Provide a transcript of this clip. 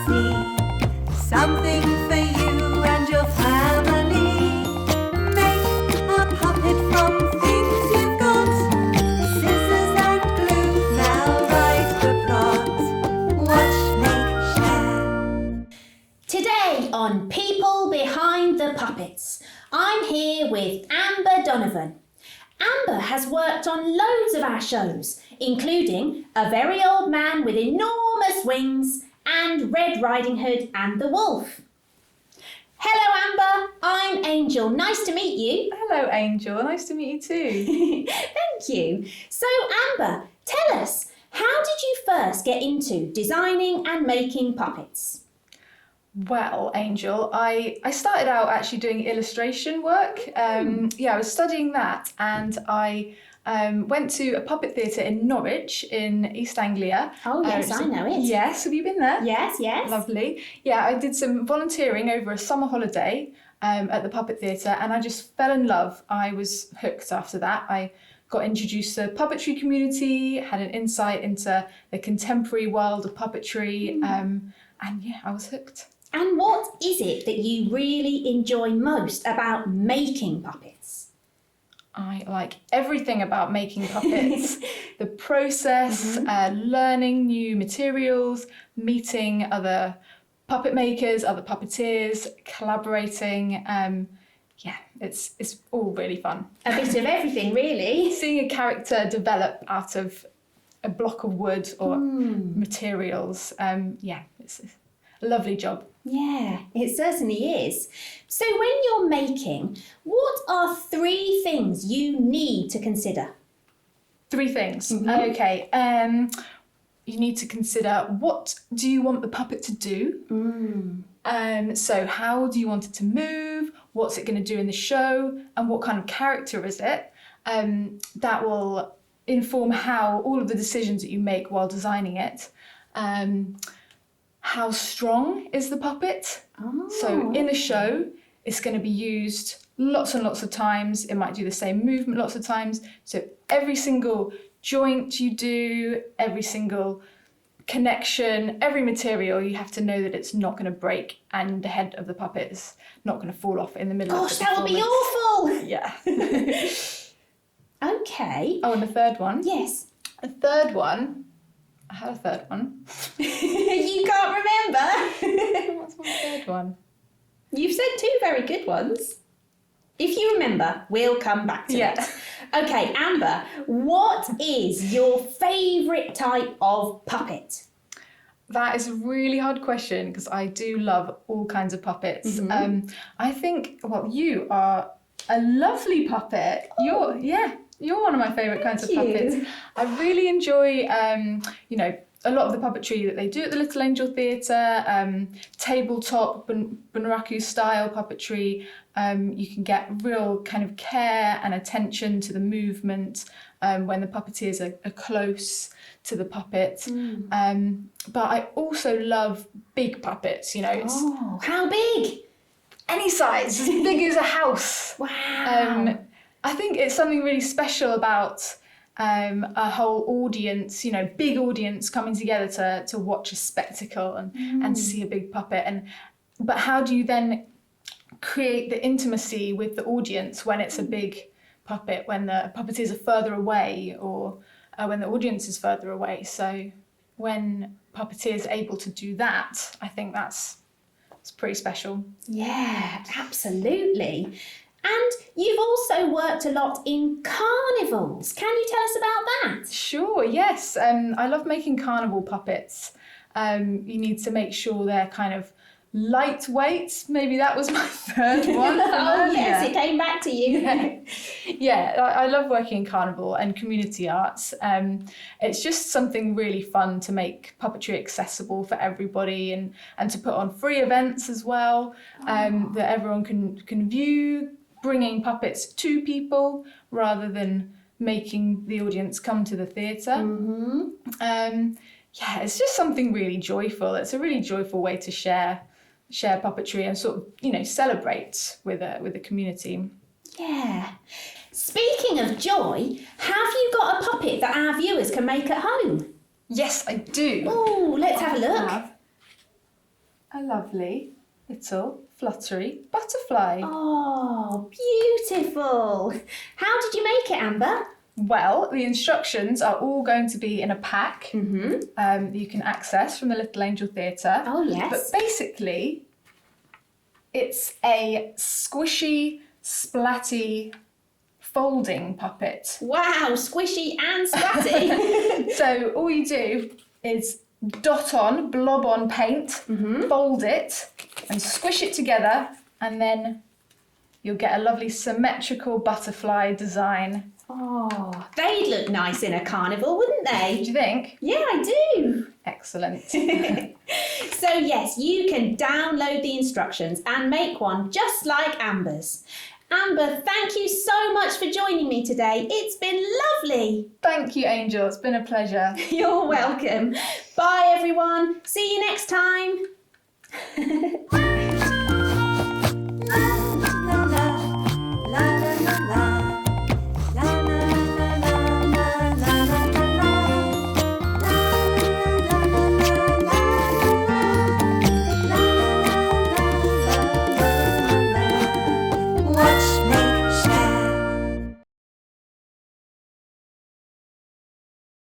see something for you and your family. Make a puppet from things you've got. Scissors and glue, now write the plot. Watch, make, share. Today on People Behind the Puppets, I'm here with Amber Donovan. Amber has worked on loads of our shows, including A Very Old Man with Enormous Wings and Red Riding Hood and the Wolf. Hello Amber, I'm Angel. Nice to meet you. Hello Angel, nice to meet you too. Thank you. So Amber, tell us, how did you first get into designing and making puppets? Well, Angel, I started out actually doing illustration work. I was studying that, and I went to a puppet theatre in Norwich in East Anglia. Oh yes, I know it. Yes, have you been there? Yes. Lovely. Yeah, I did some volunteering over a summer holiday at the puppet theatre, and I just fell in love. I was hooked after that. I got introduced to the puppetry community, had an insight into the contemporary world of puppetry, and yeah, I was hooked. And what is it that you really enjoy most about making puppets? I like everything about making puppets. The process, learning new materials, meeting other puppet makers, other puppeteers, collaborating. It's all really fun. A bit of everything, really. Seeing a character develop out of a block of wood or materials. It's a lovely job. Yeah, it certainly is. So when you're making, what are 3 things you need to consider? 3 things. Okay. You need to consider, what do you want the puppet to do? So how do you want it to move? What's it going to do in the show? And what kind of character is it? That will inform how all of the decisions that you make while designing it. How strong is the puppet? So in a show, it's going to be used lots and lots of times. It might do the same movement lots of times. So every single joint you do, every single connection, every material, you have to know that it's not going to break and the head of the puppet is not going to fall off in the middle of the Gosh, that would be awful! Yeah. Okay. Oh, and the third one? Yes. The third one, I had a third one. You can't remember? What's my third one? You've said 2 very good ones. If you remember, we'll come back to it. Okay, Amber, what is your favourite type of puppet? That is a really hard question because I do love all kinds of puppets. I think, well, you are a lovely puppet. You're one of my favourite kinds of puppets. I really enjoy, a lot of the puppetry that they do at the Little Angel Theatre, tabletop, Bunraku style puppetry. You can get real kind of care and attention to the movement when the puppeteers are close to the puppet. But I also love big puppets, Oh, how big? Any size, as big as a house. Wow. I think it's something really special about a whole audience, big audience coming together to watch a spectacle and see a big puppet. But how do you then create the intimacy with the audience when it's a big puppet, when the puppeteers are further away or when the audience is further away? So when puppeteers are able to do that, I think it's pretty special. Yeah, absolutely. And you've also worked a lot in carnivals. Can you tell us about that? Sure, yes. I love making carnival puppets. You need to make sure they're kind of lightweight. Maybe that was my third one. Yes, it came back to you. I love working in carnival and community arts. It's just something really fun to make puppetry accessible for everybody and to put on free events as well, that everyone can view, bringing puppets to people rather than making the audience come to the theatre. It's just something really joyful. It's a really joyful way to share puppetry and sort of, celebrate with the community. Yeah. Speaking of joy, have you got a puppet that our viewers can make at home? Yes, I do. Oh, let's have a look. a lovely little fluttery butterfly. Oh, beautiful. How did you make it, Amber? Well, the instructions are all going to be in a pack you can access from the Little Angel Theatre. Oh, yes. But basically, it's a squishy, splatty, folding puppet. Wow, squishy and splatty. So all you do is blob on paint, fold it, and squish it together, and then you'll get a lovely symmetrical butterfly design. Oh, they'd look nice in a carnival, wouldn't Do they? you think? Yeah, I do. Excellent. So yes, you can download the instructions and make one just like Amber's. Amber, thank you so much for joining me today. It's been lovely. Thank you, Angel. It's been a pleasure. You're welcome. Bye, everyone. See you next time.